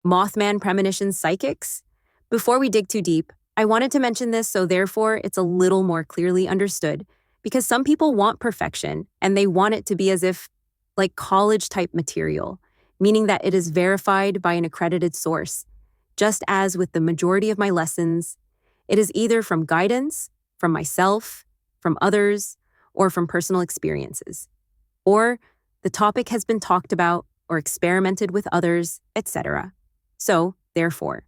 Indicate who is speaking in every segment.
Speaker 1: Mothman premonitions psychics? Before we dig too deep, I wanted to mention this so therefore it's a little more clearly understood, because some people want perfection and they want it to be as if like college type material, meaning that it is verified by an accredited source. Just as with the majority of my lessons, it is either from guidance, from myself, from others, or from personal experiences. Or the topic has been talked about or experimented with others, etc. So, therefore,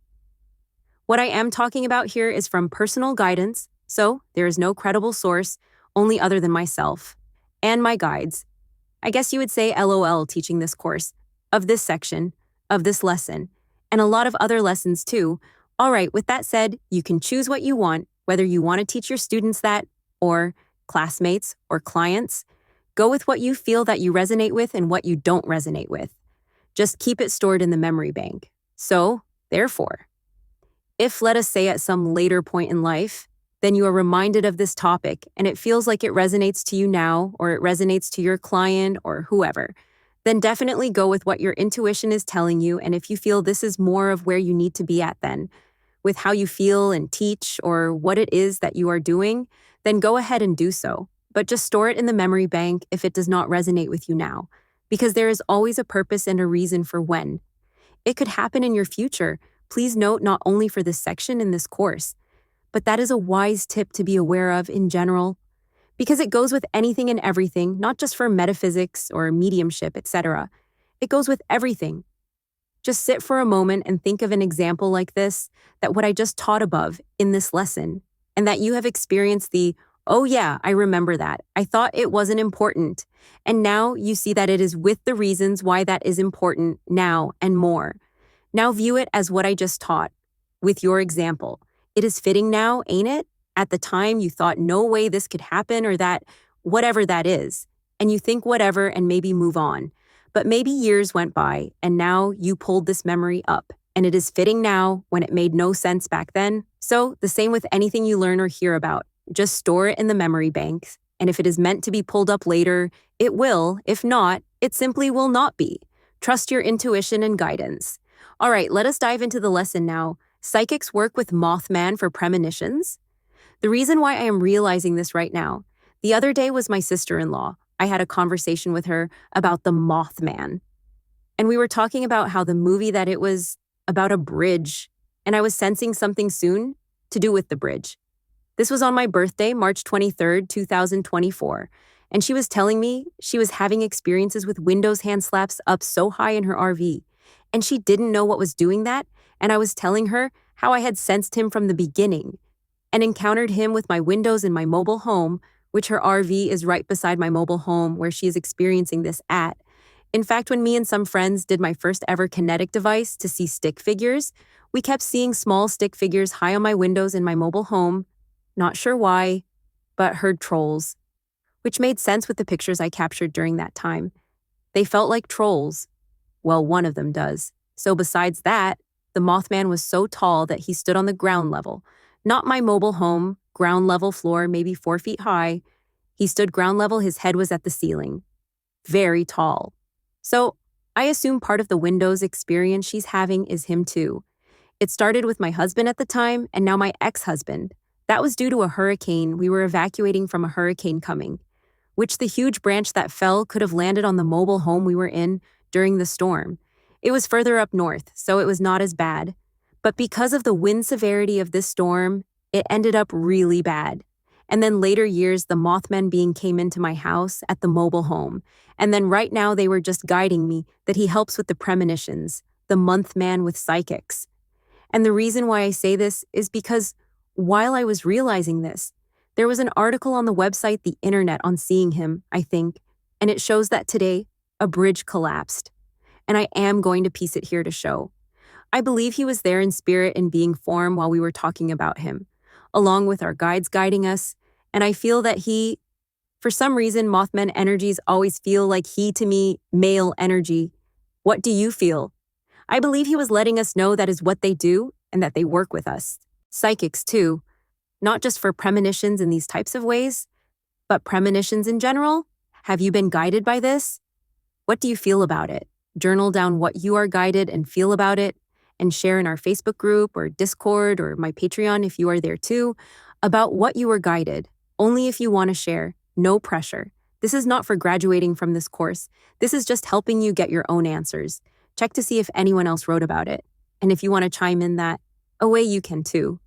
Speaker 1: what I am talking about here is from personal guidance, so there is no credible source, only other than myself, and my guides. I guess you would say LOL teaching this course, of this section, of this lesson, and a lot of other lessons too. All right, with that said, you can choose what you want, whether you want to teach your students that, or classmates, or clients. Go with what you feel that you resonate with and what you don't resonate with. Just keep it stored in the memory bank. So, therefore, if, let us say, at some later point in life, then you are reminded of this topic and it feels like it resonates to you now, or it resonates to your client or whoever, then definitely go with what your intuition is telling you. And if you feel this is more of where you need to be at then, with how you feel and teach or what it is that you are doing, then go ahead and do so. But just store it in the memory bank if it does not resonate with you now, because there is always a purpose and a reason for when. It could happen in your future. Please note, not only for this section in this course, but that is a wise tip to be aware of in general, because it goes with anything and everything, not just for metaphysics or mediumship, etc. It goes with everything. Just sit for a moment and think of an example like this, that what I just taught above in this lesson, and that you have experienced the, oh yeah, I remember that. I thought it wasn't important. And now you see that it is with the reasons why that is important now and more. Now view it as what I just taught with your example. It is fitting now, ain't it? At the time you thought no way this could happen, or that, whatever that is. And you think whatever and maybe move on. But maybe years went by and now you pulled this memory up and it is fitting now when it made no sense back then. So the same with anything you learn or hear about. Just store it in the memory banks, and if it is meant to be pulled up later, it will. If not, it simply will not be. Trust your intuition and guidance. All right, let us dive into the lesson now. Psychics work with Mothman for premonitions. The reason why I am realizing this right now, the other day was my sister-in-law. I had a conversation with her about the Mothman. And we were talking about how the movie that it was about a bridge, and I was sensing something soon to do with the bridge. This was on my birthday, March 23rd, 2024, and she was telling me she was having experiences with windows hand slaps up so high in her RV, and she didn't know what was doing that, and I was telling her how I had sensed him from the beginning and encountered him with my windows in my mobile home, which her RV is right beside my mobile home where she is experiencing this at. In fact, when me and some friends did my first ever kinetic device to see stick figures, we kept seeing small stick figures high on my windows in my mobile home. Not sure why, but heard trolls, which made sense with the pictures I captured during that time. They felt like trolls. Well, one of them does. So besides that, the Mothman was so tall that he stood on the ground level. Not my mobile home, ground level floor, maybe 4 feet high. He stood ground level, his head was at the ceiling. Very tall. So I assume part of the windows experience she's having is him too. It started with my husband at the time, and now my ex-husband. That was due to a hurricane. We were evacuating from a hurricane coming, which the huge branch that fell could have landed on the mobile home we were in during the storm. It was further up north, so it was not as bad. But because of the wind severity of this storm, it ended up really bad. And then later years, the Mothman being came into my house at the mobile home. And then right now they were just guiding me that he helps with the premonitions, the Mothman with psychics. And the reason why I say this is because while I was realizing this, there was an article on the website The Internet on seeing him, I think, and it shows that today, a bridge collapsed. And I am going to piece it here to show. I believe he was there in spirit and being form while we were talking about him, along with our guides guiding us, and I feel that he, for some reason, Mothman energies always feel like he, to me, male energy. What do you feel? I believe he was letting us know that is what they do and that they work with us. Psychics, too. Not just for premonitions in these types of ways, but premonitions in general. Have you been guided by this? What do you feel about it? Journal down what you are guided and feel about it, and share in our Facebook group or Discord or my Patreon if you are there too, about what you were guided, only if you want to share, no pressure. This is not for graduating from this course. This is just helping you get your own answers. Check to see if anyone else wrote about it. And if you want to chime in that, away you can too.